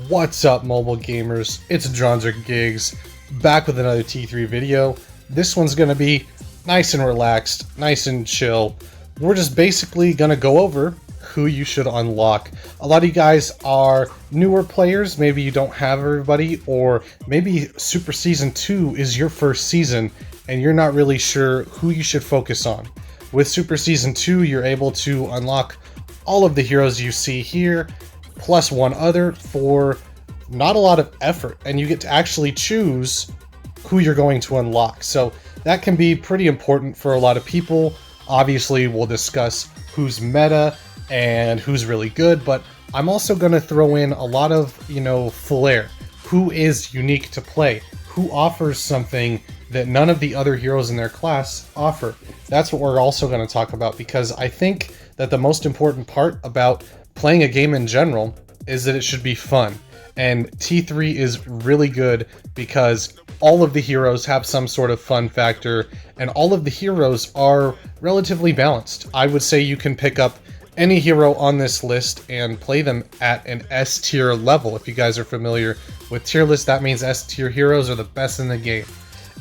What's up, mobile gamers? It's Dronzer Gigs, back with another T3 video. This one's gonna be nice and relaxed, nice and chill. We're just basically gonna go over who you should unlock. A lot of you guys are newer players, maybe you don't have everybody, or maybe Super Season 2 is your first season and you're not really sure who you should focus on. With Super Season 2, you're able to unlock all of the heroes you see here, plus one other for not a lot of effort, and you get to actually choose who you're going to unlock. So that can be pretty important for a lot of people. Obviously, we'll discuss who's meta and who's really good, but I'm also going to throw in a lot of, flair. Who is unique to play? Who offers something that none of the other heroes in their class offer? That's what we're also going to talk about, because I think that the most important part about playing a game in general is that it should be fun. And T3 is really good because all of the heroes have some sort of fun factor, and all of the heroes are relatively balanced. I would say you can pick up any hero on this list and play them at an S tier level. If you guys are familiar with tier lists, that means S tier heroes are the best in the game.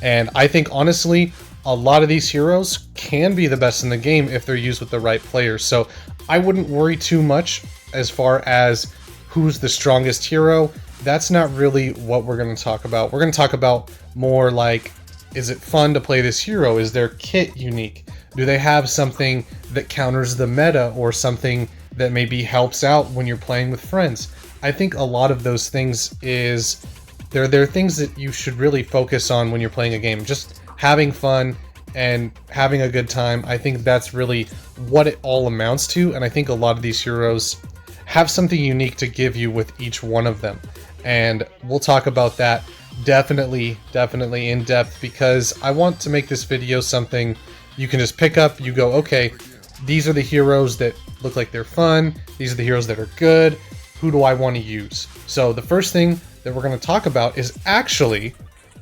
And I think honestly, a lot of these heroes can be the best in the game if they're used with the right players. So I wouldn't worry too much as far as who's the strongest hero. That's not really what we're going to talk about. We're going to talk about more like, is it fun to play this hero? Is their kit unique? Do they have something that counters the meta, or something that maybe helps out when you're playing with friends? I think a lot of those things is, they're things that you should really focus on when you're playing a game. Just having fun and having a good time. I think that's really what it all amounts to, and I think a lot of these heroes have something unique to give you with each one of them. And we'll talk about that definitely in depth, because I want to make this video something you can just pick up, you go, okay, these are the heroes that look like they're fun, these are the heroes that are good, who do I want to use? So the first thing that we're going to talk about is actually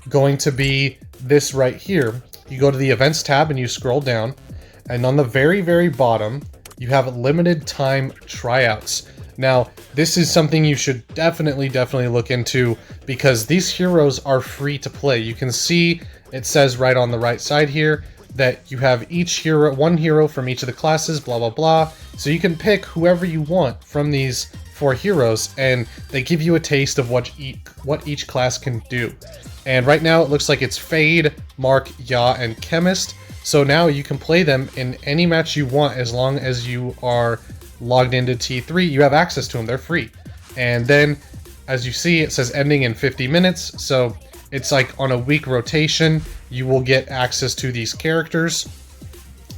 going to be this right here. You go to the events tab and you scroll down, and on the very bottom you have limited time tryouts. Now this is something you should definitely look into, because these heroes are free to play. You can see it says right on the right side here that you have each hero, one hero from each of the classes, blah blah blah. So you can pick whoever you want from these 4 heroes, and they give you a taste of what each class can do. And right now it looks like it's Fade, Mark, Ya, and Chemist. So now you can play them in any match you want, as long as you are logged into T3. You have access to them, they're free. And then, as you see, it says ending in 50 minutes. So it's like on a week rotation, you will get access to these characters.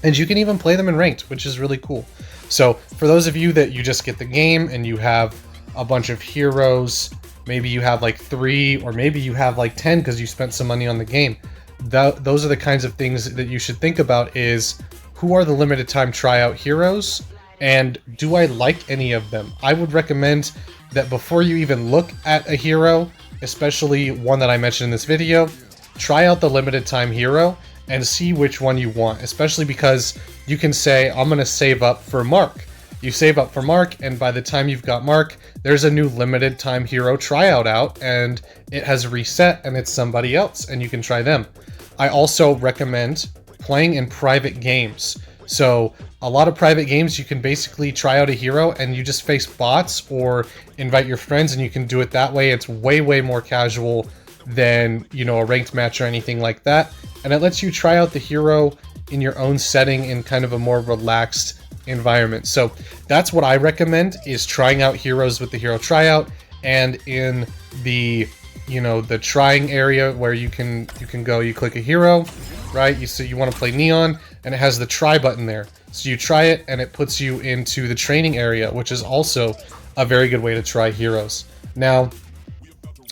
And you can even play them in ranked, which is really cool. So for those of you that you just get the game and you have a bunch of heroes, maybe you have like 3, or maybe you have like 10 because you spent some money on the game. Those are the kinds of things that you should think about, is who are the limited time tryout heroes, and do I like any of them? I would recommend that before you even look at a hero, especially one that I mentioned in this video, try out the limited time hero and see which one you want, especially because you can say, I'm going to save up for Mark. You save up for Mark, and by the time you've got Mark, there's a new limited time hero tryout out, and it has reset, and it's somebody else, and you can try them. I also recommend playing in private games. So a lot of private games, you can basically try out a hero and you just face bots or invite your friends, and you can do it that way. It's way more casual than, a ranked match or anything like that. And it lets you try out the hero in your own setting in kind of a more relaxed environment. So that's what I recommend, is trying out heroes with the hero tryout, and in the the trying area where you can go, you click a hero, right? You want to play Neon, and it has the try button there. So you try it and it puts you into the training area, which is also a very good way to try heroes. Now,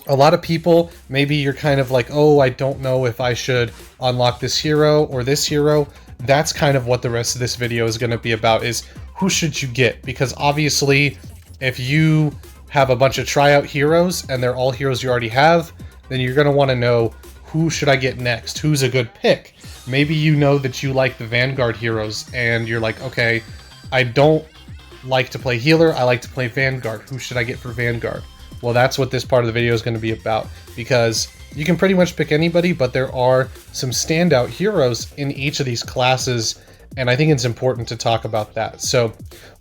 a lot of people, maybe you're kind of like, oh, I don't know if I should unlock this hero or this hero. That's kind of what the rest of this video is going to be about, is who should you get? Because obviously, if you have a bunch of tryout heroes and they're all heroes you already have, then you're going to want to know, who should I get next? Who's a good pick? Maybe you know that you like the Vanguard Heroes and you're like, okay, I don't like to play healer, I like to play Vanguard. Who should I get for Vanguard? Well, that's what this part of the video is going to be about, because you can pretty much pick anybody, but there are some standout heroes in each of these classes, and I think it's important to talk about that. So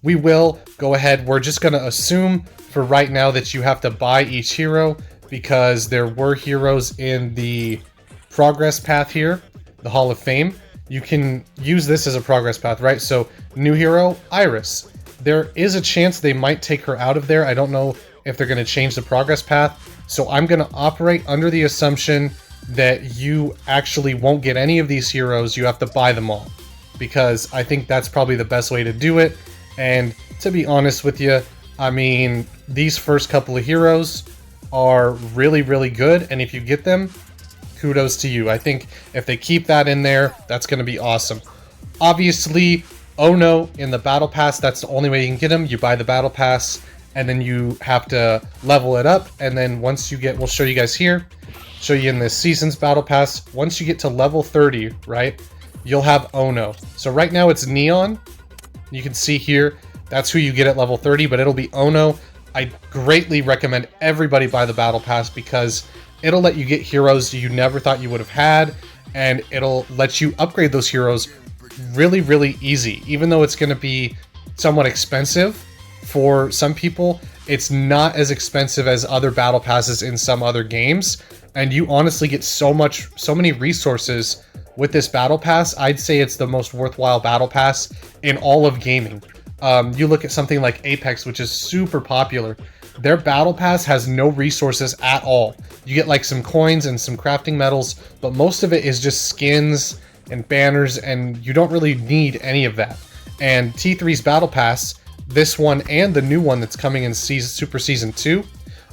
we will go ahead. We're just going to assume for right now that you have to buy each hero, because there were heroes in the progress path here, the Hall of Fame. You can use this as a progress path, right? So new hero, Iris. There is a chance they might take her out of there. I don't know if they're going to change the progress path. So I'm going to operate under the assumption that you actually won't get any of these heroes. You have to buy them all, because I think that's probably the best way to do it. And to be honest with you, I mean, these first couple of heroes are really, really good. And if you get them, kudos to you. I think if they keep that in there, that's going to be awesome. Obviously, Ono in the Battle Pass, that's the only way you can get him. You buy the Battle Pass, and then you have to level it up. And then once you get, we'll show you guys here, show you in this season's Battle Pass, once you get to level 30, right, you'll have Ono. So right now it's Neon. You can see here, that's who you get at level 30, but it'll be Ono. I greatly recommend everybody buy the Battle Pass, because it'll let you get heroes you never thought you would have had, and it'll let you upgrade those heroes really, really easy. Even though it's going to be somewhat expensive for some people, it's not as expensive as other battle passes in some other games, and you honestly get so many resources with this battle pass. I'd say it's the most worthwhile battle pass in all of gaming. You look at something like Apex, which is super popular. Their battle pass has no resources at all. You get like some coins and some crafting metals, but most of it is just skins and banners, and you don't really need any of that. And T3's battle pass, this one and the new one that's coming in Super Season 2,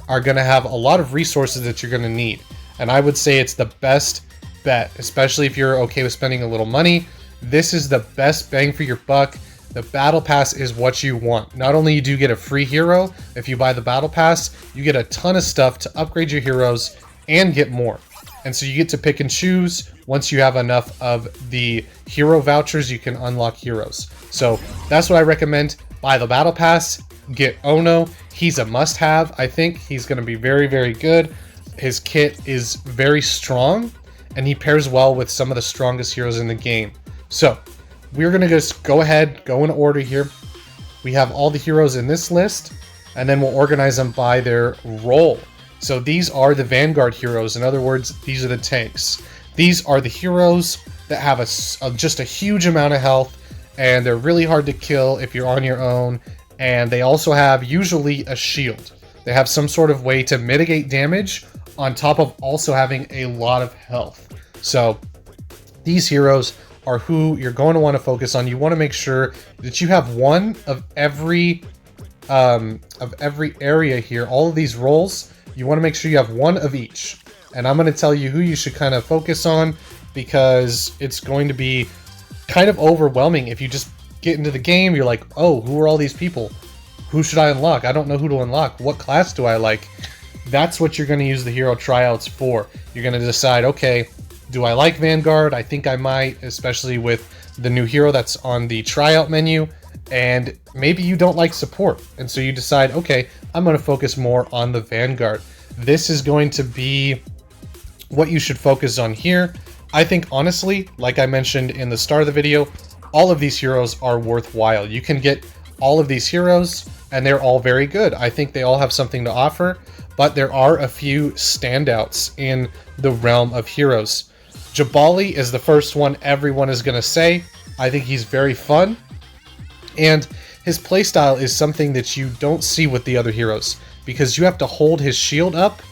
are going to have a lot of resources that you're going to need. And I would say it's the best bet, especially if you're okay with spending a little money. This is the best bang for your buck. The Battle Pass is what you want. Not only do you get a free hero if you buy the Battle Pass, you get a ton of stuff to upgrade your heroes and get more. And so you get to pick and choose. Once you have enough of the hero vouchers, you can unlock heroes. So that's what I recommend. Buy the Battle Pass, get Ono. He's a must-have. I think he's going to be very, very good. His kit is very strong, and he pairs well with some of the strongest heroes in the game. So we're going to just go ahead, go in order here. We have all the heroes in this list, and then we'll organize them by their role. So these are the Vanguard Heroes. In other words, these are the tanks. These are the heroes that have just a huge amount of health, and they're really hard to kill if you're on your own. And they also have usually a shield. They have some sort of way to mitigate damage on top of also having a lot of health. So these heroes are who you're going to want to focus on. You want to make sure that you have one of every area here. All of these roles, you want to make sure you have one of each. And I'm going to tell you who you should kind of focus on, because it's going to be kind of overwhelming if you just get into the game. You're like, oh, who are all these people? Who should I unlock? I don't know who to unlock. What class do I like? That's what you're going to use the hero tryouts for. You're going to decide, okay, do I like Vanguard? I think I might, especially with the new hero that's on the tryout menu. And maybe you don't like support, and so you decide, okay, I'm going to focus more on the Vanguard. This is going to be what you should focus on here. I think, honestly, like I mentioned in the start of the video, all of these heroes are worthwhile. You can get all of these heroes, and they're all very good. I think they all have something to offer, but there are a few standouts in the realm of heroes. Jabali is the first one everyone is going to say. I think he's very fun, and his playstyle is something that you don't see with the other heroes, because you have to hold his shield up,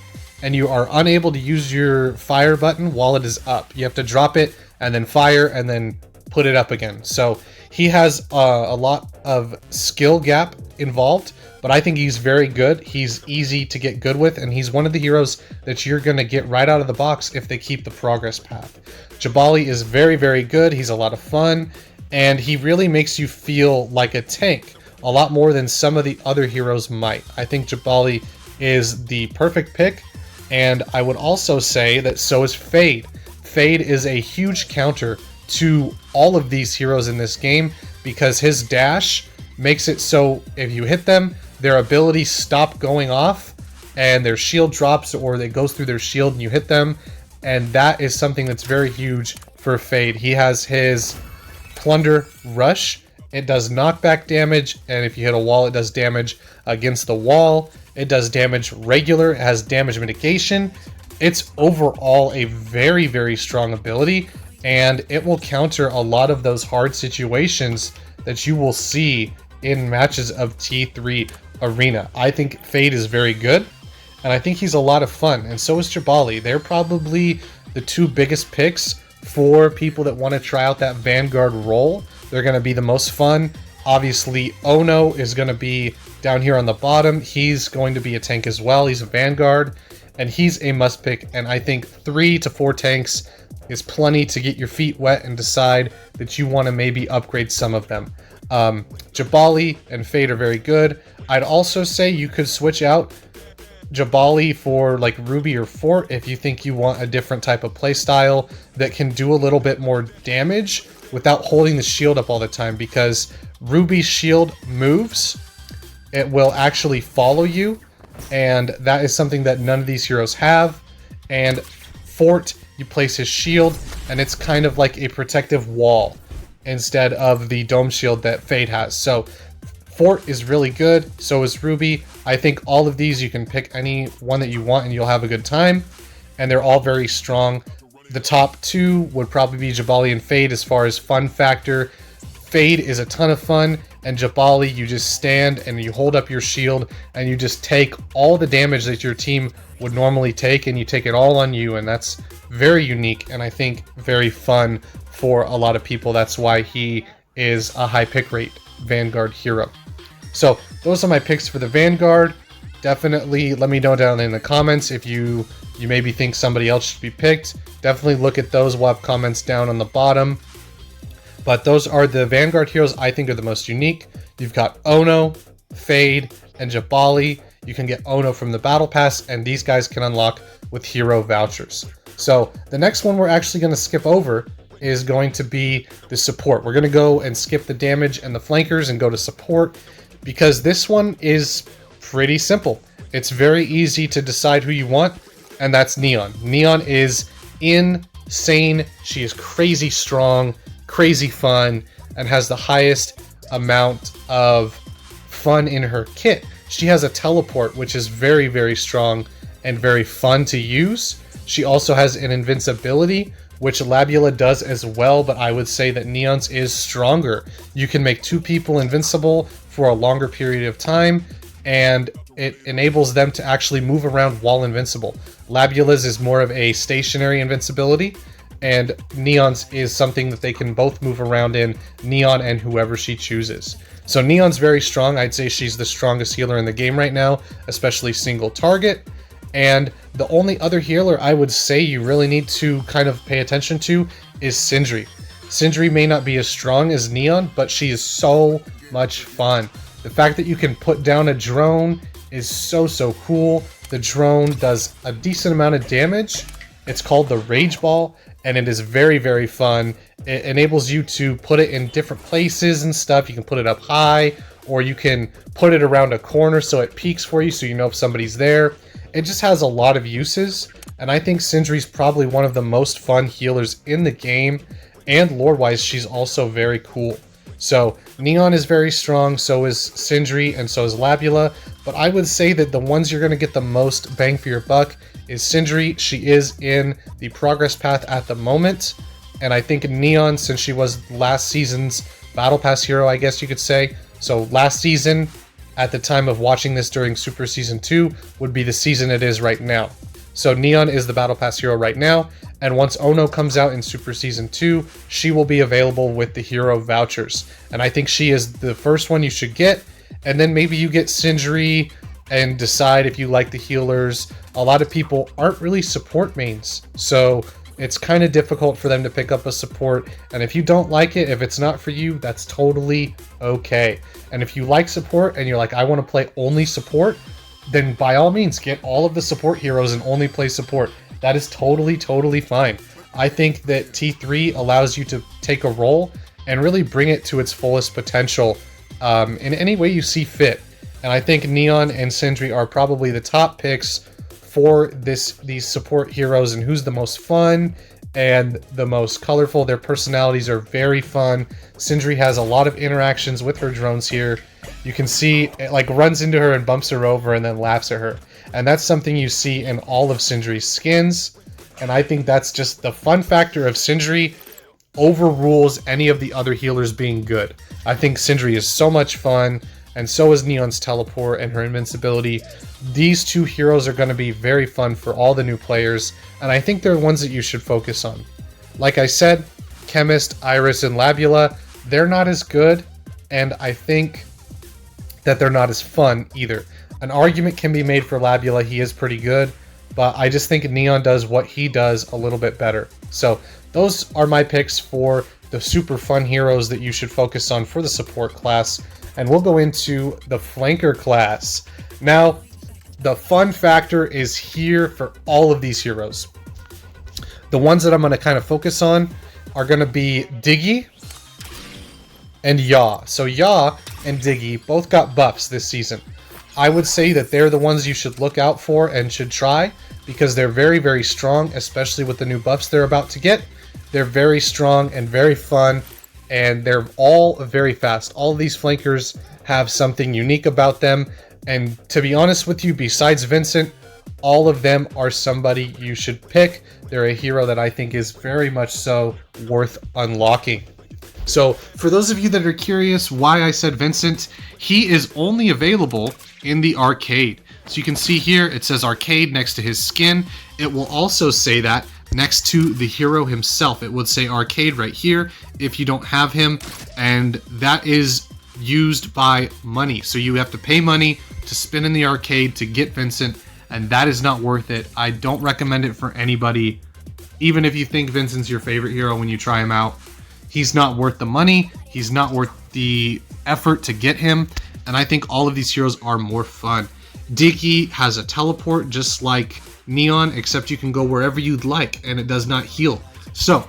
and you are unable to use your fire button while it is up. You have to drop it and then fire and then put it up again. So he has a lot of skill gap involved, but I think he's very good. He's easy to get good with, and he's one of the heroes that you're going to get right out of the box if they keep the progress path. Jabali is very, very good. He's a lot of fun, and he really makes you feel like a tank a lot more than some of the other heroes might. I think Jabali is the perfect pick, and I would also say that so is Fade. Fade is a huge counter to all of these heroes in this game, because his dash makes it so if you hit them, their abilities stop going off, and their shield drops or it goes through their shield and you hit them, and that is something that's very huge for Fade. He has his Plunder Rush. It does knockback damage, and if you hit a wall, it does damage against the wall. It does damage regular. It has damage mitigation. It's overall a very, very strong ability, and it will counter a lot of those hard situations that you will see in matches of T3 Arena. I think Fade is very good, and I think he's a lot of fun, and so is Jabali. They're probably the two biggest picks for people that want to try out that Vanguard role. They're going to be the most fun. Obviously, Ono is going to be down here on the bottom. He's going to be a tank as well. He's a Vanguard, and he's a must pick. And I think 3 to 4 tanks is plenty to get your feet wet and decide that you want to maybe upgrade some of them. Jabali and Fade are very good. I'd also say you could switch out Jabali for like Ruby or Fort if you think you want a different type of playstyle that can do a little bit more damage without holding the shield up all the time, because Ruby's shield moves. It will actually follow you, and that is something that none of these heroes have. And Fort, you place his shield, and it's kind of like a protective wall instead of the dome shield that Fade has. So Fort is really good, so is Ruby. I think all of these you can pick any one that you want and you'll have a good time, and they're all very strong. The top 2 would probably be Jabali and Fade as far as fun factor. Fade is a ton of fun, and Jabali, you just stand and you hold up your shield and you just take all the damage that your team would normally take, and you take it all on you, and that's very unique and I think very fun for a lot of people. That's why he is a high pick rate Vanguard hero. So those are my picks for the Vanguard. Definitely let me know down in the comments if you maybe think somebody else should be picked. Definitely look at those. We'll have comments down on the bottom. But those are the Vanguard heroes I think are the most unique. You've got Ono, Fade, and Jabali. You can get Ono from the Battle Pass, and these guys can unlock with hero vouchers. So the next one we're actually going to skip over is going to be the support. We're going to go and skip the damage and the flankers and go to support, because this one is pretty simple. It's very easy to decide who you want, and that's Neon. Neon is insane. She is crazy strong, crazy fun, and has the highest amount of fun in her kit. She has a teleport, which is very, very strong and very fun to use. She also has an invincibility, which Labula does as well, but I would say that Neon's is stronger. You can make 2 people invincible for a longer period of time, and it enables them to actually move around while invincible. Labula's is more of a stationary invincibility, and Neon's is something that they can both move around in, Neon and whoever she chooses. So Neon's very strong. I'd say she's the strongest healer in the game right now, especially single target. And the only other healer I would say you really need to kind of pay attention to is Sindri. Sindri may not be as strong as Neon, but she is so much fun. The fact that you can put down a drone is so cool. The drone does a decent amount of damage. It's called the Rage Ball, and it is very, very fun. It enables you to put it in different places and stuff. You can put it up high, or you can put it around a corner so it peeks for you so you know if somebody's there. It just has a lot of uses, and I think Sindri's probably one of the most fun healers in the game, and lore-wise, she's also very cool. So Neon is very strong, so is Sindri, and so is Labula, but I would say that the ones you're going to get the most bang for your buck is Sindri. She is in the progress path at the moment, and I think Neon, since she was last season's Battle Pass hero, I guess you could say, so last season, at the time of watching this during Super Season 2, would be the season it is right now. So Neon is the Battle Pass hero right now, and once Ono comes out in Super Season 2, she will be available with the hero vouchers. And I think she is the first one you should get, and then maybe you get Sindri and decide if you like the healers. A lot of people aren't really support mains, so it's kind of difficult for them to pick up a support, and if you don't like it, if it's not for you, that's totally okay. And if you like support and you're like, I want to play only support, then by all means get all of the support heroes and only play support. That is totally fine. I think that T3 allows you to take a role and really bring it to its fullest potential in any way you see fit. And I think Neon and Sindri are probably the top picks for these support heroes, and who's the most fun and the most colorful. Their personalities are very fun. Sindri has a lot of interactions with her drones here. You can see it like runs into her and bumps her over and then laughs at her. And that's something you see in all of Sindri's skins. And I think that's just the fun factor of Sindri overrules any of the other healers being good. I think Sindri is so much fun, and so is Neon's teleport and her invincibility. These two heroes are going to be very fun for all the new players, and I think they're ones that you should focus on. Like I said, Chemist, Iris, and Labula, they're not as good, and I think that they're not as fun either. An argument can be made for Labula, he is pretty good, but I just think Neon does what he does a little bit better. So those are my picks for the super fun heroes that you should focus on for the support class. And we'll go into the flanker class. Now, the fun factor is here for all of these heroes. The ones that I'm going to kind of focus on are going to be Diggy and Yaw. So Yaw and Diggy both got buffs this season. I would say that they're the ones you should look out for and should try, because they're very, very strong, especially with the new buffs they're about to get. They're very strong and very fun, and they're all very fast. All of these flankers have something unique about them, and to be honest with you, besides Vincent, all of them are somebody you should pick. They're a hero that I think is very much so worth unlocking. So for those of you that are curious why I said Vincent, he is only available in the arcade. So you can see here it says arcade next to his skin. It will also say that next to the hero himself. It would say arcade right here if you don't have him, and that is used by money. So you have to pay money to spin in the arcade to get Vincent, and that is not worth it. I don't recommend it for anybody. Even if you think Vincent's your favorite hero when you try him out, he's not worth the money. He's not worth the effort to get him. And I think all of these heroes are more fun. Diggy has a teleport just like Neon, except you can go wherever you'd like and it does not heal. So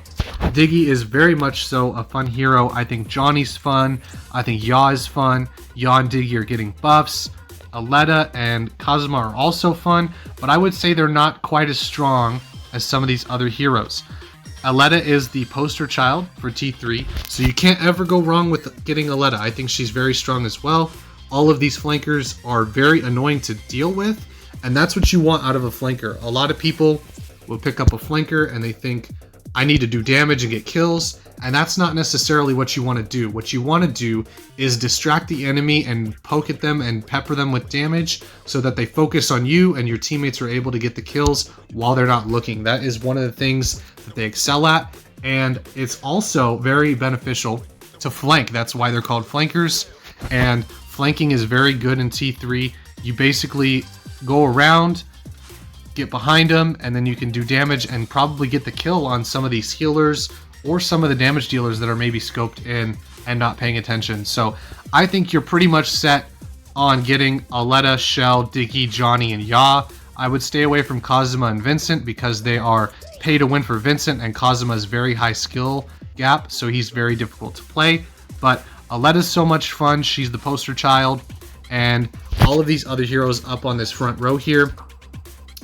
Diggy is very much so a fun hero. I think Johnny's fun. I think Yaw is fun. Yaw and Diggy are getting buffs. Aletta and Kazuma are also fun, but I would say they're not quite as strong as some of these other heroes. Aletta is the poster child for T3, so you can't ever go wrong with getting Aletta. I think she's very strong as well. All of these flankers are very annoying to deal with, and that's what you want out of a flanker. A lot of people will pick up a flanker and they think, I need to do damage and get kills, and that's not necessarily what you want to do. What you want to do is distract the enemy and poke at them and pepper them with damage so that they focus on you and your teammates are able to get the kills while they're not looking. That is one of the things that they excel at, and it's also very beneficial to flank. That's why they're called flankers, and flanking is very good in T3. You basically go around, get behind them, and then you can do damage and probably get the kill on some of these healers or some of the damage dealers that are maybe scoped in and not paying attention. So I think you're pretty much set on getting Aletta, Shell, Diggy, Johnny, and Yaw. I would stay away from Kazuma and Vincent because they are pay to win for Vincent, and Kazuma's very high skill gap, so he's very difficult to play. But Aletta's so much fun. She's the poster child, and all of these other heroes up on this front row here,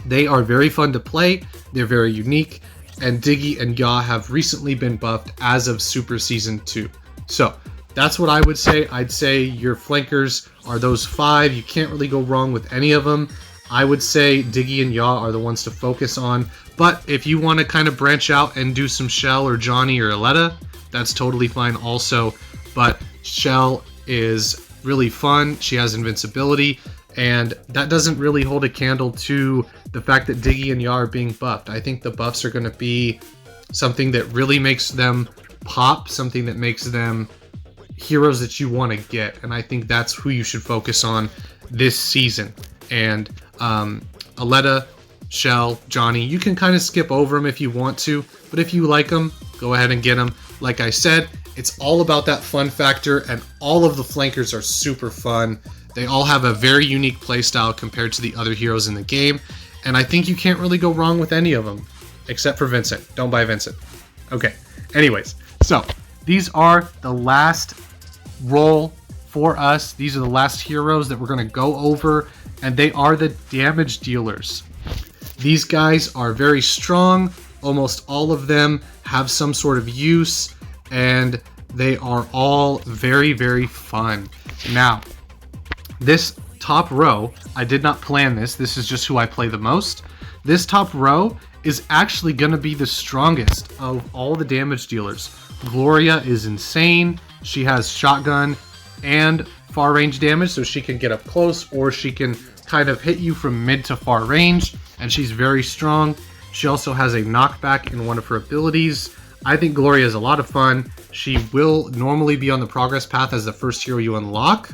they are very fun to play. They're very unique, and Diggy and Yaw have recently been buffed as of Super Season 2. So that's what I would say. I'd say your flankers are those 5. You can't really go wrong with any of them. I would say Diggy and Yaw are the ones to focus on. But if you want to kind of branch out and do some Shell or Johnny or Aletta, that's totally fine also. But Shell is really fun. She has invincibility, and that doesn't really hold a candle to the fact that Diggy and Yaw are being buffed. I think the buffs are going to be something that really makes them pop, something that makes them heroes that you want to get, and I think that's who you should focus on this season. And Aletta, Shell, Johnny, you can kind of skip over them if you want to, but if you like them, go ahead and get them. Like I said, it's all about that fun factor, and all of the flankers are super fun. They all have a very unique playstyle compared to the other heroes in the game, and I think you can't really go wrong with any of them, except for Vincent. Don't buy Vincent. Okay, anyways, so these are the last role for us. These are the last heroes that we're going to go over, and they are the damage dealers. These guys are very strong. Almost all of them have some sort of use, and they are all very, very fun. Now, this top row, I did not plan this. This is just who I play the most. This top row is actually going to be the strongest of all the damage dealers. Gloria is insane. She has shotgun and far range damage, so she can get up close, or she can kind of hit you from mid to far range, and she's very strong. She also has a knockback in one of her abilities. I think Gloria is a lot of fun. She will normally be on the progress path as the first hero you unlock,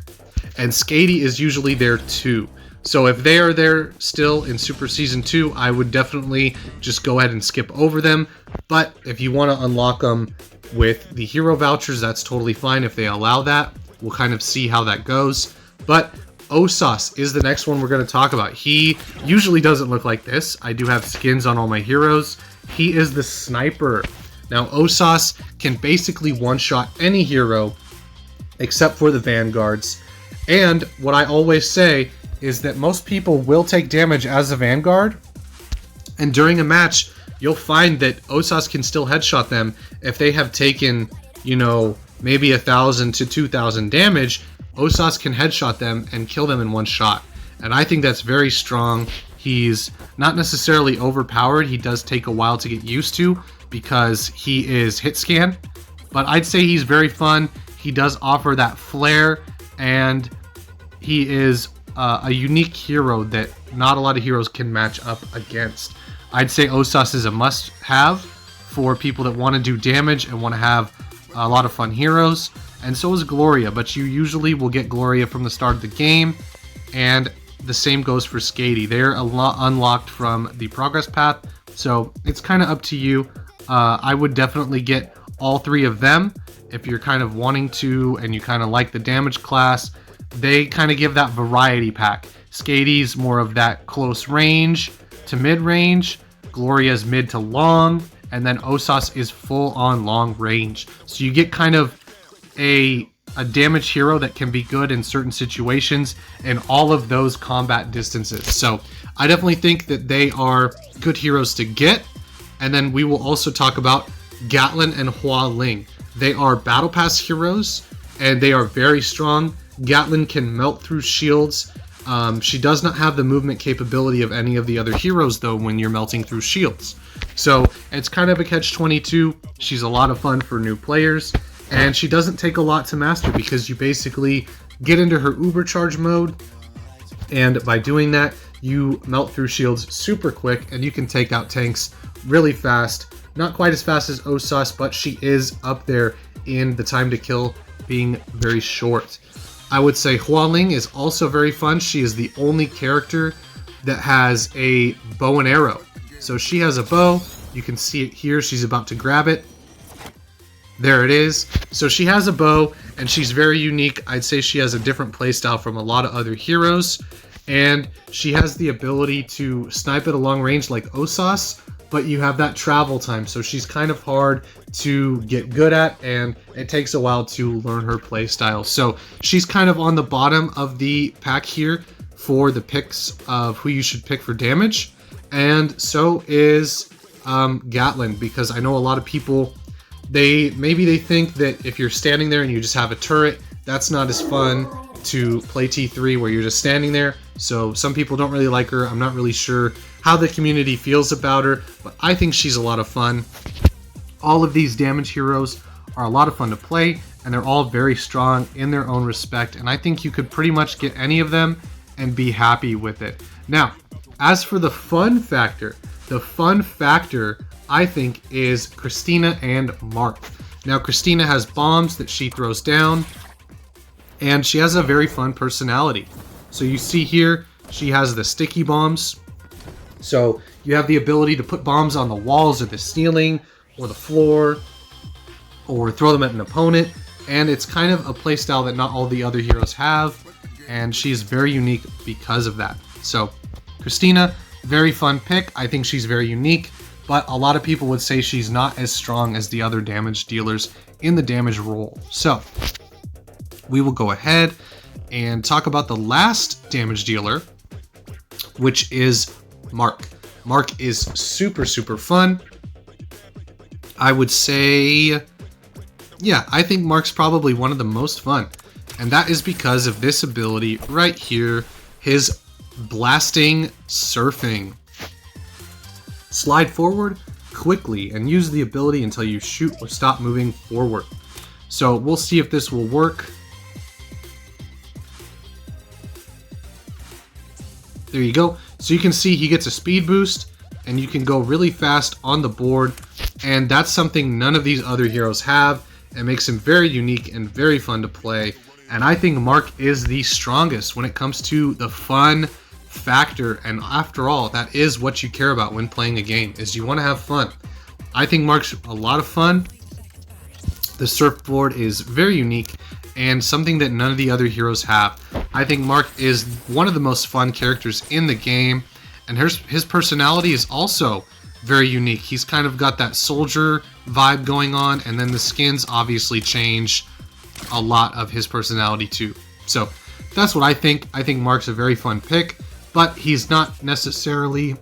and Skady is usually there too. So if they are there still in Super Season 2, I would definitely just go ahead and skip over them. But if you want to unlock them with the hero vouchers, that's totally fine if they allow that. We'll kind of see how that goes. But Osas is the next one we're going to talk about. He usually doesn't look like this. I do have skins on all my heroes. He is the sniper. Now, Osas can basically one-shot any hero except for the Vanguards. And what I always say is that most people will take damage as a Vanguard, and during a match, you'll find that Osas can still headshot them if they have taken, you know, maybe 1,000 to 2,000 damage. Osas can headshot them and kill them in one shot, and I think that's very strong. He's not necessarily overpowered. He does take a while to get used to because he is hit scan, but I'd say he's very fun. He does offer that flair, and he is a unique hero that not a lot of heroes can match up against. I'd say Osas is a must-have for people that want to do damage and want to have a lot of fun heroes, and so is Gloria, but you usually will get Gloria from the start of the game, and the same goes for Skady. They're unlocked from the progress path, so it's kind of up to you. I would definitely get all three of them if you're kind of wanting to and you kind of like the damage class. They kind of give that variety pack. Skady's more of that close range to mid range, Gloria's mid to long, and then Osas is full on long range. So you get kind of a damage hero that can be good in certain situations in all of those combat distances. So I definitely think that they are good heroes to get. And then we will also talk about Gatlin and Hua Ling. They are battle pass heroes, and they are very strong. Gatlin can melt through shields. She does not have the movement capability of any of the other heroes, though, when you're melting through shields. So it's kind of a catch-22. She's a lot of fun for new players, and she doesn't take a lot to master because you basically get into her uber charge mode, and by doing that, you melt through shields super quick, and you can take out tanks really fast. Not quite as fast as Osas, but she is up there in the time to kill being very short. I would say Hua Ling is also very fun. She is the only character that has a bow and arrow. So she has a bow. You can see it here. She's about to grab it. There it is. So she has a bow, and she's very unique. I'd say she has a different playstyle from a lot of other heroes. And she has the ability to snipe at a long range like Osas, but you have that travel time, so she's kind of hard to get good at, and it takes a while to learn her playstyle. So she's kind of on the bottom of the pack here for the picks of who you should pick for damage, and so is Gatlin, because I know a lot of people, maybe they think that if you're standing there and you just have a turret, that's not as fun to play T3 where you're just standing there. So some people don't really like her. I'm not really sure how the community feels about her, but I think she's a lot of fun. All of these damage heroes are a lot of fun to play, and they're all very strong in their own respect, and I think you could pretty much get any of them and be happy with it. Now, as for the fun factor I think is Christina and Mark. Now, Christina has bombs that she throws down, and she has a very fun personality. So you see here, she has the sticky bombs. So you have the ability to put bombs on the walls or the ceiling or the floor, or throw them at an opponent. And it's kind of a playstyle that not all the other heroes have, and she's very unique because of that. So Christina, very fun pick. I think she's very unique, but a lot of people would say she's not as strong as the other damage dealers in the damage role. So we will go ahead and talk about the last damage dealer, which is Mark. Mark is super fun. I would say, yeah, I think Mark's probably one of the most fun. And that is because of this ability right here, his blasting surfing. Slide forward quickly and use the ability until you shoot or stop moving forward. So we'll see if this will work. There you go. So you can see he gets a speed boost and you can go really fast on the board. And that's something none of these other heroes have. It makes him very unique and very fun to play. And I think Mark is the strongest when it comes to the fun factor. And after all, that is what you care about when playing a game, is you want to have fun. I think Mark's a lot of fun. The surfboard is very unique and something that none of the other heroes have. I think Mark is one of the most fun characters in the game, and his personality is also very unique. He's kind of got that soldier vibe going on, and then the skins obviously change a lot of his personality too. So that's what I think. I think Mark's a very fun pick, but he's not necessarily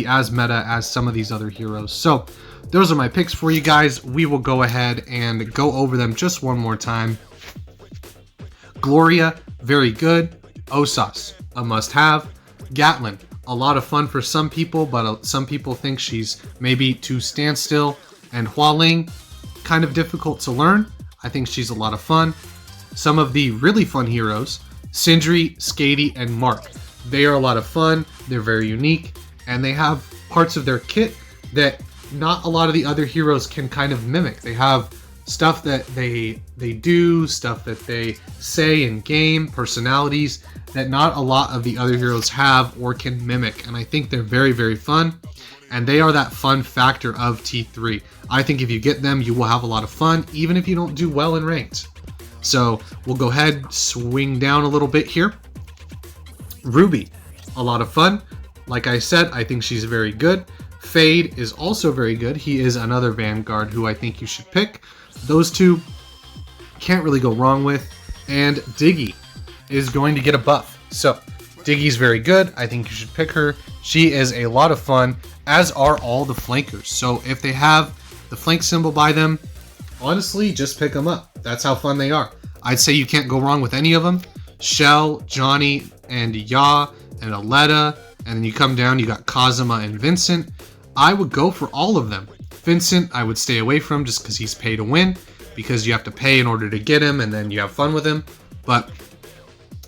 as meta as some of these other heroes. So those are my picks for you guys. We will go ahead and go over them just one more time. Gloria, very good. Osas, a must-have. Gatlin, a lot of fun for some people, but some people think she's maybe too standstill. And Hualing, kind of difficult to learn. I think she's a lot of fun. Some of the really fun heroes, Sindri, Skady, and Mark. They are a lot of fun. They're very unique, and they have parts of their kit that not a lot of the other heroes can kind of mimic. They have stuff that they do, stuff that they say in game, personalities that not a lot of the other heroes have or can mimic. And I think they're very fun, and they are that fun factor of T3. I think if you get them, you will have a lot of fun, even if you don't do well in ranked. So we'll go ahead, swing down a little bit here. Ruby, a lot of fun. Like I said, I think she's very good. Fade is also very good. He is another Vanguard who I think you should pick. Those two can't really go wrong with. And Diggy is going to get a buff. So Diggy's very good. I think you should pick her. She is a lot of fun, as are all the flankers. So if they have the flank symbol by them, honestly, just pick them up. That's how fun they are. I'd say you can't go wrong with any of them. Shell, Johnny, and Ya, and Aletta. And then you come down, you got Kazuma and Vincent. I would go for all of them. Vincent, I would stay away from just because he's pay to win, because you have to pay in order to get him, and then you have fun with him. But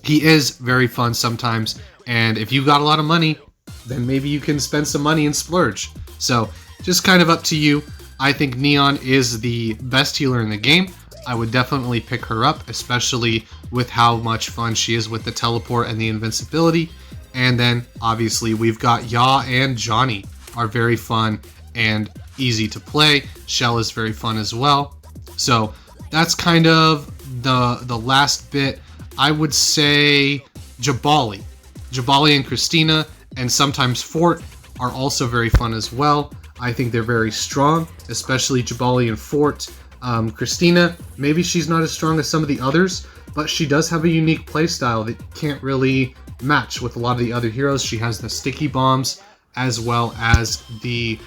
he is very fun sometimes, and if you've got a lot of money, then maybe you can spend some money and splurge. So just kind of up to you. I think Neon is the best healer in the game. I would definitely pick her up, especially with how much fun she is with the teleport and the invincibility. And then obviously we've got Ya and Johnny are very fun and easy to play. Shell is very fun as well. So that's kind of the last bit. I would say Jabali and Christina, and sometimes Fort are also very fun as well. I think they're very strong, especially Jabali and Fort. Christina, maybe she's not as strong as some of the others, but she does have a unique playstyle that can't really match with a lot of the other heroes. She has the sticky bombs as well as the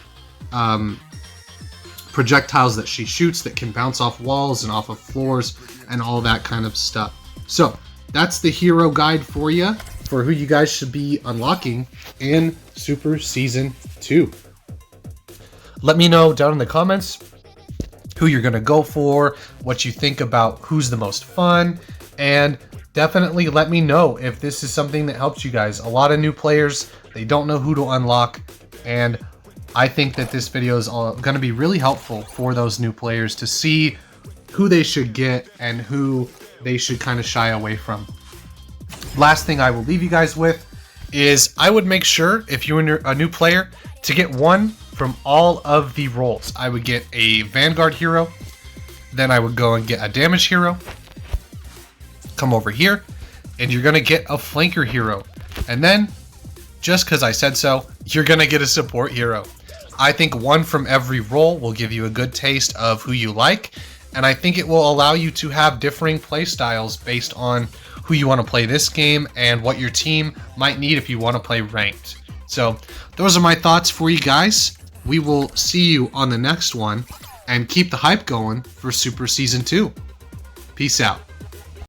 projectiles that she shoots that can bounce off walls and off of floors and all that kind of stuff. So that's the hero guide for you for who you guys should be unlocking in Super Season 2. Let me know down in the comments who you're going to go for, what you think about who's the most fun, and definitely let me know if this is something that helps you guys. A lot of new players, they don't know who to unlock, and I think that this video is going to be really helpful for those new players to see who they should get and who they should kind of shy away from. Last thing I will leave you guys with is I would make sure, if you're a new player, to get one from all of the roles. I would get a Vanguard hero, then I would go and get a damage hero, come over here, and you're going to get a flanker hero. And then, just because I said so, you're going to get a support hero. I think one from every role will give you a good taste of who you like, and I think it will allow you to have differing play styles based on who you want to play this game and what your team might need if you want to play ranked. So those are my thoughts for you guys. We will see you on the next one, and keep the hype going for Super Season 2. Peace out.